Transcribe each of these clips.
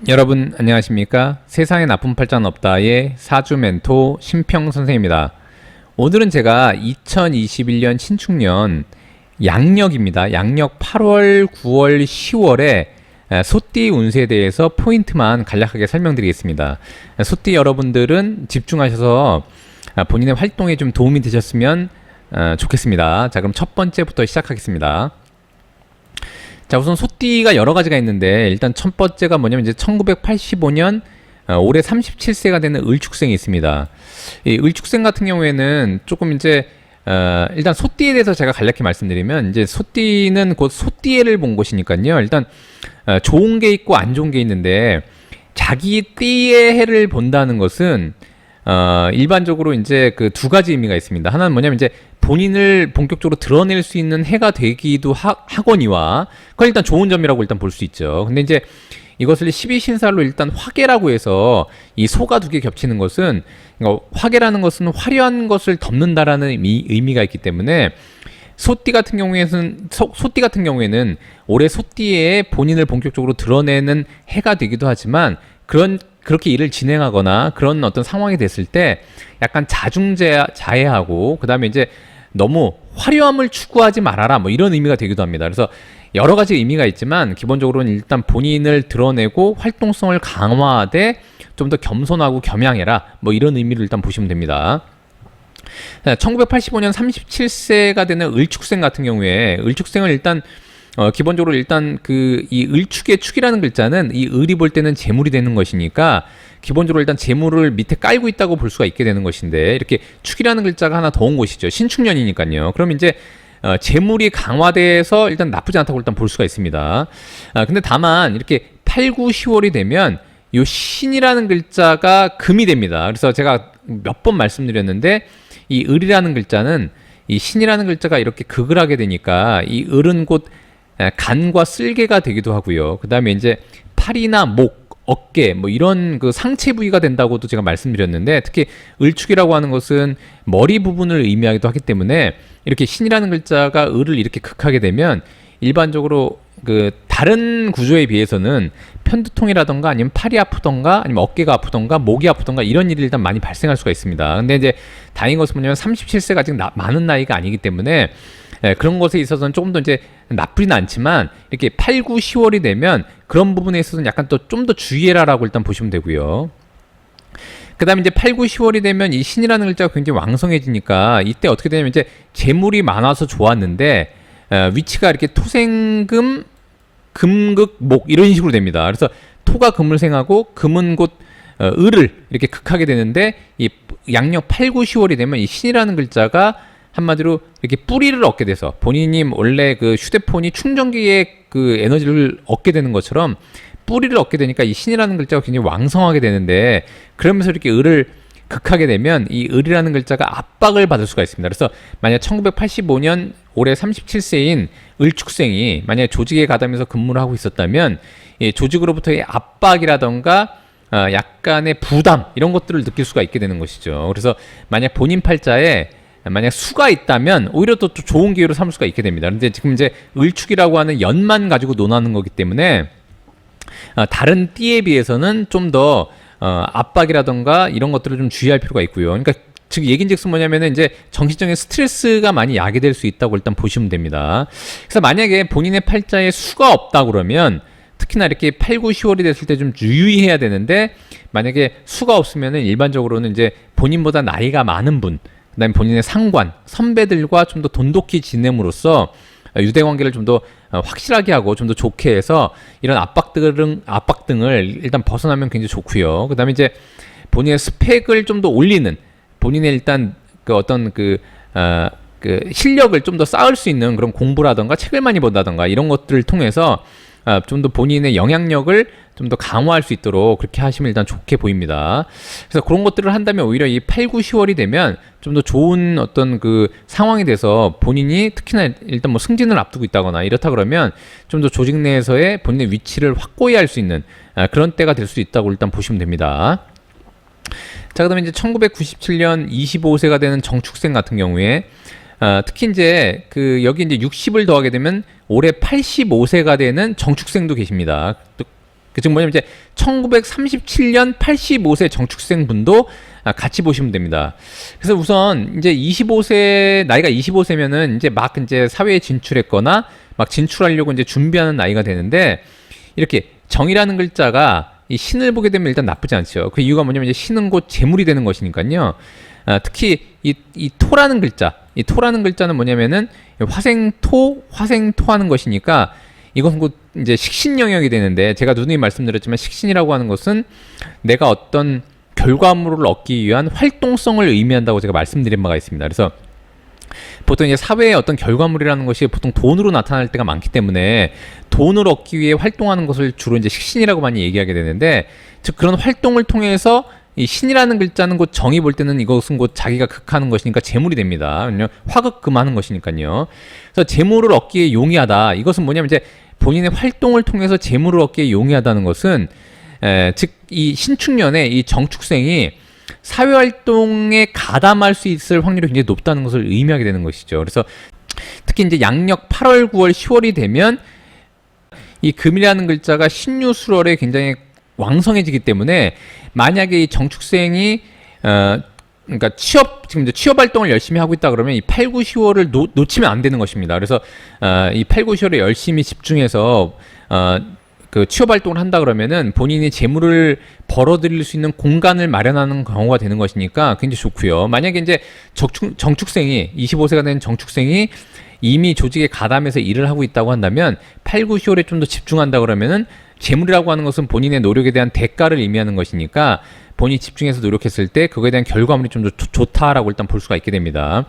여러분 안녕하십니까? 세상에 나쁜 팔자는 없다의 사주 멘토 심평 선생입니다. 오늘은 제가 2021년 신축년 양력입니다. 양력 8월, 9월, 10월에 소띠 운세에 대해서 포인트만 간략하게 설명드리겠습니다. 소띠 여러분들은 집중하셔서 본인의 활동에 좀 도움이 되셨으면 좋겠습니다. 자, 그럼 첫 번째부터 시작하겠습니다. 자, 우선 소띠가 여러 가지가 있는데 일단 첫 번째가 뭐냐면 이제 1985년 올해 37세가 되는 을축생이 있습니다. 이 을축생 같은 경우에는 조금 이제 일단 소띠에 대해서 제가 간략히 말씀드리면 이제 소띠는 곧 소띠해를 본 것이니까요. 일단 좋은 게 있고 안 좋은 게 있는데 자기 띠의 해를 본다는 것은 일반적으로 이제 그 두 가지 의미가 있습니다. 하나는 뭐냐면 이제 본인을 본격적으로 드러낼 수 있는 해가 되기도 하거니와 그건 일단 좋은 점이라고 일단 볼 수 있죠. 근데 이제 이것을 12신살로 일단 화계라고 해서 이 소가 두 개 겹치는 것은 화계라는 것은 화려한 것을 덮는다라는 의미가 있기 때문에 소띠 같은 경우에는 올해 소띠에 본인을 본격적으로 드러내는 해가 되기도 하지만 그렇게 일을 진행하거나 그런 어떤 상황이 됐을 때 약간 자중자애하고 그 다음에 이제 너무 화려함을 추구하지 말아라 뭐 이런 의미가 되기도 합니다. 그래서 여러 가지 의미가 있지만 기본적으로는 일단 본인을 드러내고 활동성을 강화하되 좀 더 겸손하고 겸양해라 뭐 이런 의미를 일단 보시면 됩니다. 1985년 37세가 되는 을축생 같은 경우에 을축생을 일단 기본적으로 일단 이 을축의 축이라는 글자는 이 을이 볼 때는 재물이 되는 것이니까 기본적으로 일단 재물을 밑에 깔고 있다고 볼 수가 있게 되는 것인데 이렇게 축이라는 글자가 하나 더 온 것이죠. 신축년이니까요. 그럼 이제 재물이 강화돼서 일단 나쁘지 않다고 일단 볼 수가 있습니다. 근데 다만 이렇게 8, 9, 10월이 되면 요 신이라는 글자가 금이 됩니다. 그래서 제가 몇 번 말씀드렸는데 이 을이라는 글자는 이 신이라는 글자가 이렇게 극을 하게 되니까 이 을은 곧 간과 쓸개가 되기도 하고요. 그 다음에 이제 팔이나 목, 어깨 뭐 이런 그 상체 부위가 된다고도 제가 말씀드렸는데 특히 을축이라고 하는 것은 머리 부분을 의미하기도 하기 때문에 이렇게 신이라는 글자가 을을 이렇게 극하게 되면 일반적으로 그 다른 구조에 비해서는 편두통이라던가 아니면 팔이 아프던가 아니면 어깨가 아프던가 목이 아프던가 이런 일이 일단 많이 발생할 수가 있습니다. 근데 이제 다행인 것은 뭐냐면 37세가 아직 많은 나이가 아니기 때문에 그런 것에 있어서는 조금 더 이제 나쁘진 않지만 이렇게 8, 9, 10월이 되면 그런 부분에 있어서는 약간 또 좀 더 주의해라라고 일단 보시면 되고요. 그 다음에 이제 8, 9, 10월이 되면 이 신이라는 글자가 굉장히 왕성해지니까 이때 어떻게 되냐면 이제 재물이 많아서 좋았는데 위치가 이렇게 토생금, 금극, 목 이런 식으로 됩니다. 그래서 토가 금을 생하고 금은 곧 을을 이렇게 극하게 되는데 이 양력 8, 9, 10월이 되면 이 신이라는 글자가 한마디로 이렇게 뿌리를 얻게 돼서 본인이 원래 그 휴대폰이 충전기에 그 에너지를 얻게 되는 것처럼 뿌리를 얻게 되니까 이 신이라는 글자가 굉장히 왕성하게 되는데 그러면서 이렇게 을을 극하게 되면 이 을이라는 글자가 압박을 받을 수가 있습니다. 그래서 만약 1985년 올해 37세인 을축생이 만약 조직에 가담해서 근무를 하고 있었다면 이 조직으로부터의 압박이라던가 약간의 부담 이런 것들을 느낄 수가 있게 되는 것이죠. 그래서 만약 본인 팔자에 만약 수가 있다면 오히려 또 좋은 기회로 삼을 수가 있게 됩니다. 그런데 지금 이제 을축이라고 하는 연만 가지고 논하는 거기 때문에 다른 띠에 비해서는 좀 더 압박이라던가 이런 것들을 좀 주의할 필요가 있고요. 그러니까 즉 얘긴즉슨 뭐냐면은 이제 정신적인 스트레스가 많이 야기될 수 있다고 일단 보시면 됩니다. 그래서 만약에 본인의 팔자에 수가 없다 그러면 특히나 이렇게 8, 9, 10월이 됐을 때 좀 유의해야 되는데 만약에 수가 없으면은 일반적으로는 이제 본인보다 나이가 많은 분 그다음에 본인의 상관, 선배들과 좀 더 돈독히 지냄으로써 유대관계를 좀 더 확실하게 하고 좀 더 좋게 해서 이런 압박 등을 일단 벗어나면 굉장히 좋고요. 그다음에 이제 본인의 스펙을 좀 더 올리는 본인의 일단 그 어떤 그 실력을 좀 더 쌓을 수 있는 그런 공부라던가 책을 많이 본다던가 이런 것들을 통해서 좀 더 본인의 영향력을 좀 더 강화할 수 있도록 그렇게 하시면 일단 좋게 보입니다. 그래서 그런 것들을 한다면 오히려 이 8, 9, 10월이 되면 좀 더 좋은 어떤 그 상황이 돼서 본인이 특히나 일단 뭐 승진을 앞두고 있다거나 이렇다 그러면 좀 더 조직 내에서의 본인의 위치를 확고히 할 수 있는 그런 때가 될 수 있다고 일단 보시면 됩니다. 자, 그다음에 이제 1997년 25세가 되는 정축생 같은 경우에 특히 이제 여기 이제 60을 더하게 되면 올해 85세가 되는 정축생도 계십니다. 즉 뭐냐면 이제 1937년 85세 정축생 분도 같이 보시면 됩니다. 그래서 우선 이제 25세 나이가 25세면은 이제 막 이제 사회에 진출했거나 막 진출하려고 이제 준비하는 나이가 되는데 이렇게 정이라는 글자가 이 신을 보게 되면 일단 나쁘지 않죠. 그 이유가 뭐냐면 이제 신은 곧 재물이 되는 것이니까요. 특히 이 토라는 글자, 이 토라는 글자는 뭐냐면은 화생토 하는 것이니까 이것은 곧 이제 식신 영역이 되는데 제가 누누이 말씀드렸지만 식신이라고 하는 것은 내가 어떤 결과물을 얻기 위한 활동성을 의미한다고 제가 말씀드린 바가 있습니다. 그래서 보통 이제 사회의 어떤 결과물이라는 것이 보통 돈으로 나타날 때가 많기 때문에 돈을 얻기 위해 활동하는 것을 주로 이제 식신이라고 많이 얘기하게 되는데 즉 그런 활동을 통해서 이 신이라는 글자는 곧 정의 볼 때는 이것은 곧 자기가 극하는 것이니까 재물이 됩니다. 왜냐면 화극금하는 것이니까요. 그래서 재물을 얻기에 용이하다. 이것은 뭐냐면 이제 본인의 활동을 통해서 재물을 얻기에 용이하다는 것은 즉 이 신축년에 이 정축생이 사회활동에 가담할 수 있을 확률이 굉장히 높다는 것을 의미하게 되는 것이죠. 그래서 특히 이제 양력 8월, 9월, 10월이 되면 이 금이라는 글자가 신유술월에 굉장히 왕성해지기 때문에 만약에 이 정축생이 그러니까 지금 이제 취업 활동을 열심히 하고 있다 그러면 이 8, 9, 10월을 놓치면 안 되는 것입니다. 그래서 이 8, 9, 10월에 열심히 집중해서 그 취업 활동을 한다 그러면은 본인이 재물을 벌어들일 수 있는 공간을 마련하는 경우가 되는 것이니까 굉장히 좋고요. 만약에 이제 정축생이 25세가 된 정축생이 이미 조직에 가담해서 일을 하고 있다고 한다면 8, 9, 10월에 좀 더 집중한다 그러면은 재물이라고 하는 것은 본인의 노력에 대한 대가를 의미하는 것이니까 본인이 집중해서 노력했을 때 그거에 대한 결과물이 좀 더 좋다라고 일단 볼 수가 있게 됩니다.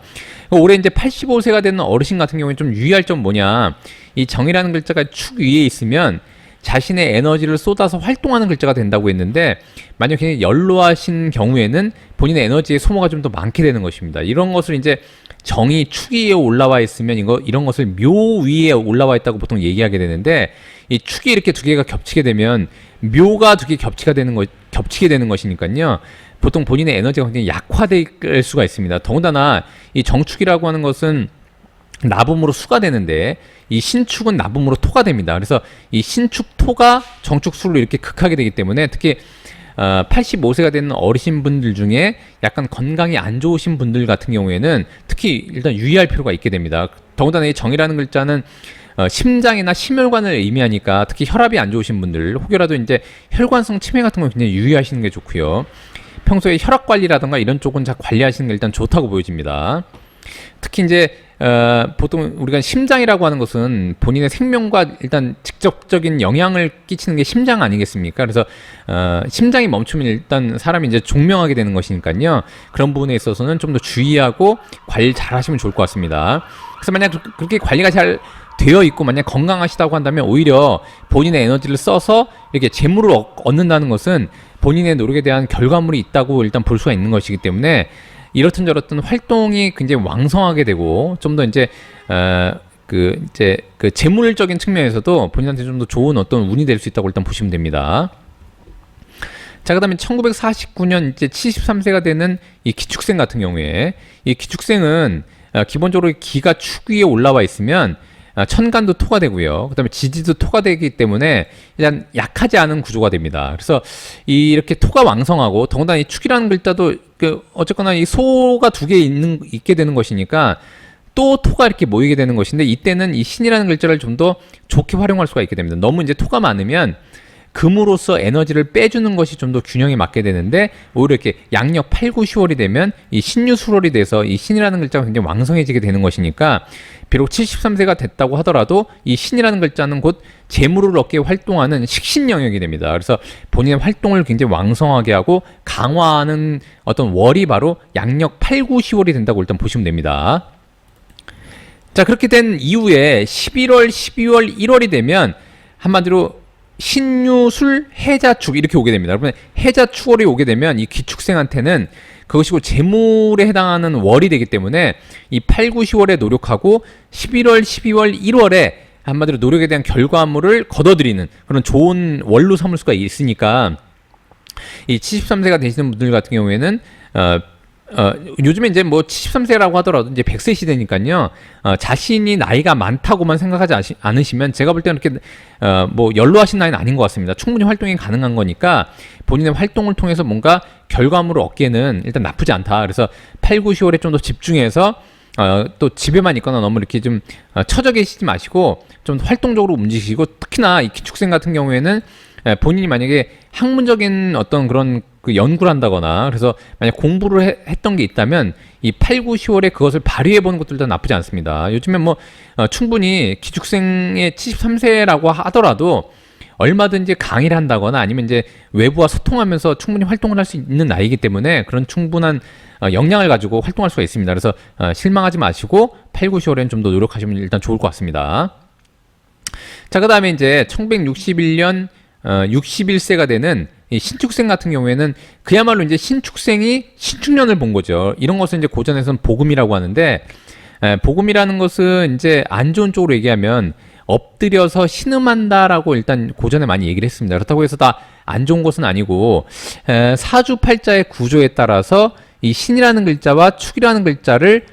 올해 이제 85세가 되는 어르신 같은 경우에 좀 유의할 점 뭐냐, 이 정이라는 글자가 축 위에 있으면 자신의 에너지를 쏟아서 활동하는 글자가 된다고 했는데 만약에 연로하신 경우에는 본인의 에너지의 소모가 좀 더 많게 되는 것입니다. 이런 것을 이제 정이 축 위에 올라와 있으면 이런 것을 묘 위에 올라와 있다고 보통 얘기하게 되는데 이 축이 이렇게 두 개가 겹치게 되면 묘가 두 개 겹치게 되는 것이니까요. 보통 본인의 에너지가 굉장히 약화될 수가 있습니다. 더군다나 이 정축이라고 하는 것은 나붐으로 수가 되는데 이 신축은 나붐으로 토가 됩니다. 그래서 이 신축 토가 정축 수로 이렇게 극하게 되기 때문에 특히 85세가 되는 어르신분들 중에 약간 건강이 안 좋으신 분들 같은 경우에는 특히 일단 유의할 필요가 있게 됩니다. 더군다나 이 정이라는 글자는 심장이나 심혈관을 의미하니까 특히 혈압이 안 좋으신 분들 혹여라도 이제 혈관성 치매 같은 거 굉장히 유의하시는 게 좋고요. 평소에 혈압 관리라든가 이런 쪽은 잘 관리하시는 게 일단 좋다고 보여집니다. 특히 이제 보통 우리가 심장이라고 하는 것은 본인의 생명과 일단 직접적인 영향을 끼치는 게 심장 아니겠습니까? 그래서 심장이 멈추면 일단 사람이 이제 종명하게 되는 것이니까요. 그런 부분에 있어서는 좀 더 주의하고 관리 잘 하시면 좋을 것 같습니다. 그래서 만약 그렇게 관리가 잘 되어 있고 만약 건강하시다고 한다면 오히려 본인의 에너지를 써서 이렇게 재물을 얻는다는 것은 본인의 노력에 대한 결과물이 있다고 일단 볼 수가 있는 것이기 때문에 이렇든 저렇든 활동이 굉장히 왕성하게 되고 좀 더 이제 그 재물적인 측면에서도 본인한테 좀 더 좋은 어떤 운이 될 수 있다고 일단 보시면 됩니다. 자, 그다음에 1949년 이제 73세가 되는 이 기축생 같은 경우에 이 기축생은 기본적으로 기가 축 위에 올라와 있으면 천간도 토가 되고요. 그다음에 지지도 토가 되기 때문에 일단 약하지 않은 구조가 됩니다. 그래서 이렇게 토가 왕성하고 더군다나 이 축이라는 글자도 어쨌거나 이 소가 두 개 있게 되는 것이니까 또 토가 이렇게 모이게 되는 것인데 이때는 이 신이라는 글자를 좀 더 좋게 활용할 수가 있게 됩니다. 너무 이제 토가 많으면 금으로서 에너지를 빼주는 것이 좀 더 균형에 맞게 되는데 오히려 이렇게 양력 8, 9, 10월이 되면 이 신유술월이 돼서 이 신이라는 글자가 굉장히 왕성해지게 되는 것이니까 비록 73세가 됐다고 하더라도 이 신이라는 글자는 곧 재물을 얻게 활동하는 식신 영역이 됩니다. 그래서 본인의 활동을 굉장히 왕성하게 하고 강화하는 어떤 월이 바로 양력 8, 9, 10월이 된다고 일단 보시면 됩니다. 자, 그렇게 된 이후에 11월, 12월, 1월이 되면 한마디로 신유술 해자축 이렇게 오게 됩니다. 여러분 해자축월이 오게 되면 이 기축생한테는 그것이 곧 재물에 해당하는 월이 되기 때문에 이 8, 9, 10월에 노력하고 11월, 12월, 1월에 한마디로 노력에 대한 결과물을 거둬들이는 그런 좋은 월로 삼을 수가 있으니까 이 73세가 되시는 분들 같은 경우에는 요즘에 이제 뭐 73세라고 하더라도 이제 100세 시대니까요. 자신이 나이가 많다고만 생각하지 않으시면 제가 볼 때는 이렇게 뭐 연로하신 나이는 아닌 것 같습니다. 충분히 활동이 가능한 거니까 본인의 활동을 통해서 뭔가 결과물을 얻기에는 일단 나쁘지 않다. 그래서 8, 9, 10월에 좀 더 집중해서 또 집에만 있거나 너무 이렇게 좀 처져 계시지 마시고 좀 활동적으로 움직이시고, 특히나 이 기축생 같은 경우에는 본인이 만약에 학문적인 어떤 그런 그 연구를 한다거나 그래서 만약 공부를 했던 게 있다면 이 8, 9, 10월에 그것을 발휘해 보는 것들도 나쁘지 않습니다. 요즘에 뭐 충분히 기축생의 73세라고 하더라도 얼마든지 강의를 한다거나 아니면 이제 외부와 소통하면서 충분히 활동을 할 수 있는 나이이기 때문에 그런 충분한 역량을 가지고 활동할 수가 있습니다. 그래서 실망하지 마시고 8, 9, 10월에는 좀 더 노력하시면 일단 좋을 것 같습니다. 자, 그 다음에 이제 1961년 61세가 되는 이 신축생 같은 경우에는 그야말로 이제 신축생이 신축년을 본 거죠. 이런 것을 이제 고전에서는 복음이라고 하는데, 복음이라는 것은 이제 안 좋은 쪽으로 얘기하면 엎드려서 신음한다라고 일단 고전에 많이 얘기를 했습니다. 그렇다고 해서 다 안 좋은 것은 아니고, 사주팔자의 구조에 따라서 이 신이라는 글자와 축이라는 글자를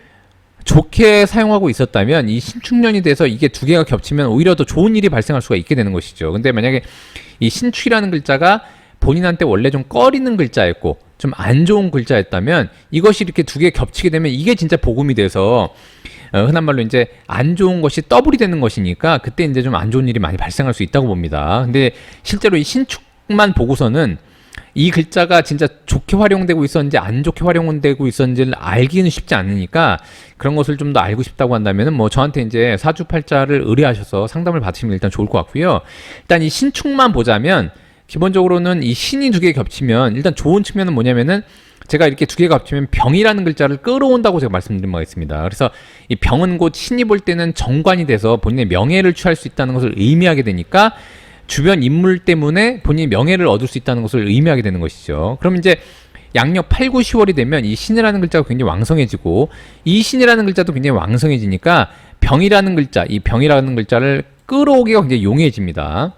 좋게 사용하고 있었다면 이 신축년이 돼서 이게 두 개가 겹치면 오히려 더 좋은 일이 발생할 수가 있게 되는 것이죠. 근데 만약에 이 신축이라는 글자가 본인한테 원래 좀 꺼리는 글자였고 좀 안 좋은 글자였다면 이것이 이렇게 두 개 겹치게 되면 이게 진짜 복음이 돼서 흔한 말로 이제 안 좋은 것이 더블이 되는 것이니까 그때 이제 좀 안 좋은 일이 많이 발생할 수 있다고 봅니다. 근데 실제로 이 신축만 보고서는 이 글자가 진짜 좋게 활용되고 있었는지 안 좋게 활용되고 있었는지를 알기는 쉽지 않으니까 그런 것을 좀 더 알고 싶다고 한다면은 뭐 저한테 이제 사주팔자를 의뢰하셔서 상담을 받으시면 일단 좋을 것 같고요. 일단 이 신축만 보자면 기본적으로는 이 신이 두 개 겹치면 일단 좋은 측면은 뭐냐면은 제가 이렇게 두 개가 겹치면 병이라는 글자를 끌어온다고 제가 말씀드린 바가 있습니다. 그래서 이 병은 곧 신이 볼 때는 정관이 돼서 본인의 명예를 취할 수 있다는 것을 의미하게 되니까 주변 인물 때문에 본인이 명예를 얻을 수 있다는 것을 의미하게 되는 것이죠. 그럼 이제 양력 8, 9, 10월이 되면 이 신이라는 글자가 굉장히 왕성해지고 이 신이라는 글자도 굉장히 왕성해지니까 병이라는 글자, 이 병이라는 글자를 끌어오기가 굉장히 용이해집니다.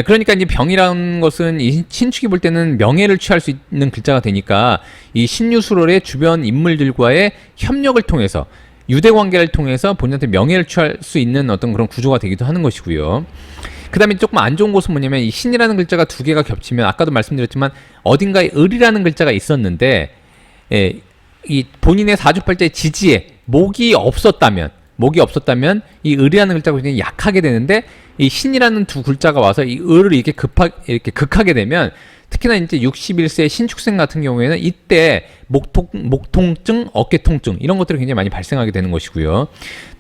그러니까 이제 병이라는 것은 이 신축이 볼 때는 명예를 취할 수 있는 글자가 되니까 이 신유술월의 주변 인물들과의 협력을 통해서 유대 관계를 통해서 본인한테 명예를 취할 수 있는 어떤 그런 구조가 되기도 하는 것이고요. 그 다음에 조금 안 좋은 것은 뭐냐면 이 신이라는 글자가 두 개가 겹치면 아까도 말씀드렸지만 어딘가에 을이라는 글자가 있었는데 이 본인의 사주팔자의 지지에 목이 없었다면 이 을이라는 글자가 굉장히 약하게 되는데 이 신이라는 두 글자가 와서 이 을을 이렇게 극하게 되면 특히나 이제 61세 신축생 같은 경우에는 이때 목 통증, 어깨 통증 이런 것들이 굉장히 많이 발생하게 되는 것이고요.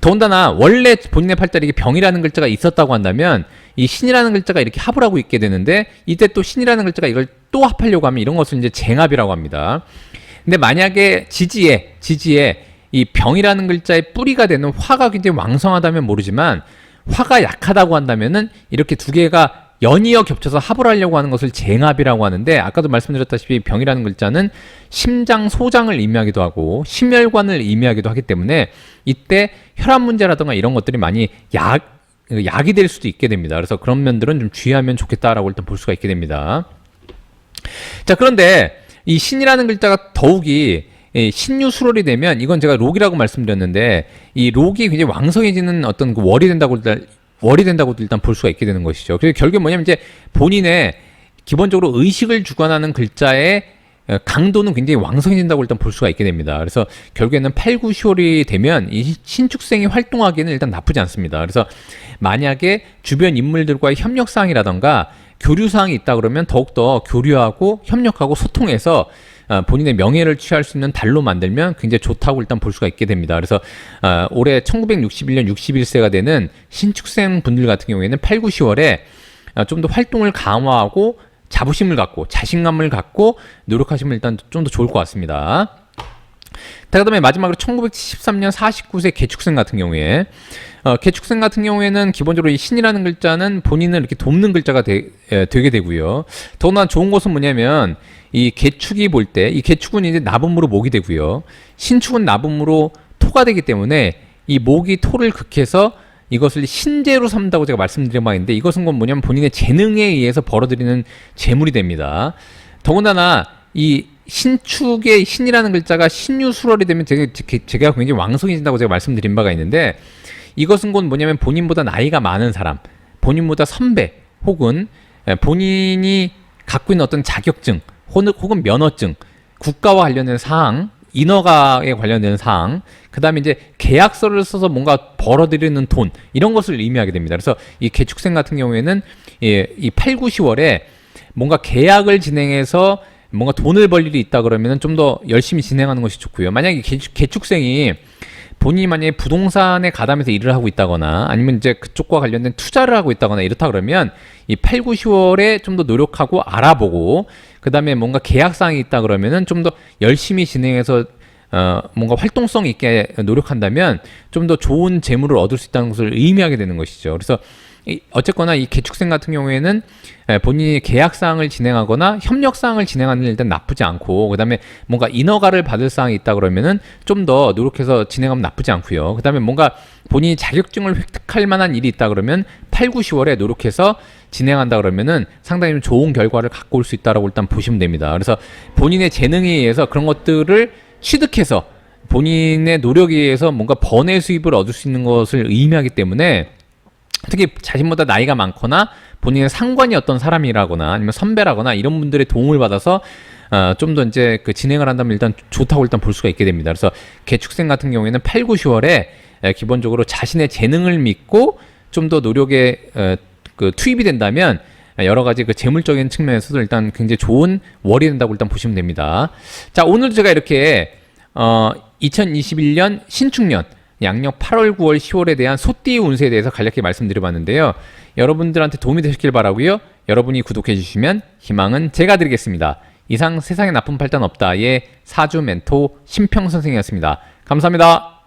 더군다나 원래 본인의 팔자에 이게 병이라는 글자가 있었다고 한다면 이 신이라는 글자가 이렇게 합을 하고 있게 되는데 이때 또 신이라는 글자가 이걸 또 합하려고 하면 이런 것을 이제 쟁합이라고 합니다. 근데 만약에 지지에 이 병이라는 글자의 뿌리가 되는 화가 굉장히 왕성하다면 모르지만 화가 약하다고 한다면은 이렇게 두 개가 연이어 겹쳐서 합을 하려고 하는 것을 쟁합이라고 하는데 아까도 말씀드렸다시피 병이라는 글자는 심장, 소장을 의미하기도 하고 심혈관을 의미하기도 하기 때문에 이때 혈압 문제라든가 이런 것들이 많이 약이 될 수도 있게 됩니다. 그래서 그런 면들은 좀 주의하면 좋겠다라고 일단 볼 수가 있게 됩니다. 자, 그런데 이 신이라는 글자가 더욱이 신유술월이 되면 이건 제가 록이라고 말씀드렸는데 이 록이 굉장히 왕성해지는 어떤 그 월이 된다고도 일단 볼 수가 있게 되는 것이죠. 그래서 결국에 뭐냐면 이제 본인의 기본적으로 의식을 주관하는 글자의 강도는 굉장히 왕성해진다고 일단 볼 수가 있게 됩니다. 그래서 결국에는 8, 9, 10월이 되면 이 신축생이 활동하기에는 일단 나쁘지 않습니다. 그래서 만약에 주변 인물들과의 협력사항이라던가 교류사항이 있다 그러면 더욱더 교류하고 협력하고 소통해서 본인의 명예를 취할 수 있는 달로 만들면 굉장히 좋다고 일단 볼 수가 있게 됩니다. 그래서 올해 1961년 61세가 되는 신축생 분들 같은 경우에는 8, 9, 10월에 좀 더 활동을 강화하고 자부심을 갖고 자신감을 갖고 노력하시면 일단 좀 더 좋을 것 같습니다. 그 다음에 마지막으로 1973년 49세 개축생 같은 경우에 개축생 같은 경우에는 기본적으로 이 신이라는 글자는 본인을 이렇게 돕는 글자가 되게 되고요. 더구나 좋은 것은 뭐냐면 이 개축이 볼 때 이 개축은 이제 나분으로 목이 되고요. 신축은 나분으로 토가 되기 때문에 이 목이 토를 극해서 이것을 신재로 삼다고 제가 말씀드린 바가 있는데 이것은 건 뭐냐면 본인의 재능에 의해서 벌어들이는 재물이 됩니다. 더군다나 이 신축의 신이라는 글자가 신유술월이 되면 제가 굉장히 왕성해진다고 제가 말씀드린 바가 있는데, 이것은 곧 뭐냐면 본인보다 나이가 많은 사람, 본인보다 선배, 혹은 본인이 갖고 있는 어떤 자격증 혹은 면허증, 국가와 관련된 사항, 인허가에 관련된 사항, 그 다음에 이제 계약서를 써서 뭔가 벌어들이는 돈, 이런 것을 의미하게 됩니다. 그래서 이 개축생 같은 경우에는 이 8, 9, 10월에 뭔가 계약을 진행해서 뭔가 돈을 벌 일이 있다 그러면 좀 더 열심히 진행하는 것이 좋고요. 만약에 개축생이 본인이 만약에 부동산에 가담해서 일을 하고 있다거나 아니면 이제 그쪽과 관련된 투자를 하고 있다거나 이렇다 그러면 이 8, 9, 10월에 좀 더 노력하고 알아보고, 그 다음에 뭔가 계약사항이 있다 그러면은 좀 더 열심히 진행해서 뭔가 활동성 있게 노력한다면 좀 더 좋은 재물을 얻을 수 있다는 것을 의미하게 되는 것이죠. 그래서 어쨌거나 이 개축생 같은 경우에는 본인이 계약사항을 진행하거나 협력사항을 진행하는 일 일단 나쁘지 않고, 그 다음에 뭔가 인허가를 받을 사항이 있다 그러면은 좀 더 노력해서 진행하면 나쁘지 않고요. 그 다음에 뭔가 본인이 자격증을 획득할 만한 일이 있다 그러면 8, 9, 10월에 노력해서 진행한다 그러면은 상당히 좀 좋은 결과를 갖고 올 수 있다라고 일단 보시면 됩니다. 그래서 본인의 재능에 의해서 그런 것들을 취득해서 본인의 노력에 의해서 뭔가 번외 수입을 얻을 수 있는 것을 의미하기 때문에, 특히 자신보다 나이가 많거나 본인의 상관이 어떤 사람이라거나 아니면 선배라거나 이런 분들의 도움을 받아서 좀 더 이제 그 진행을 한다면 일단 좋다고 일단 볼 수가 있게 됩니다. 그래서 개축생 같은 경우에는 8, 9, 10월에 기본적으로 자신의 재능을 믿고 좀 더 노력에 그 투입이 된다면 여러 가지 그 재물적인 측면에서도 일단 굉장히 좋은 월이 된다고 일단 보시면 됩니다. 자, 오늘 제가 이렇게 2021년 신축년 양력 8월, 9월, 10월에 대한 소띠 운세에 대해서 간략히 말씀드려봤는데요. 여러분들한테 도움이 되셨길 바라고요. 여러분이 구독해 주시면 희망은 제가 드리겠습니다. 이상 세상에 나쁜 팔단 없다의 사주 멘토 심평 선생이었습니다. 감사합니다.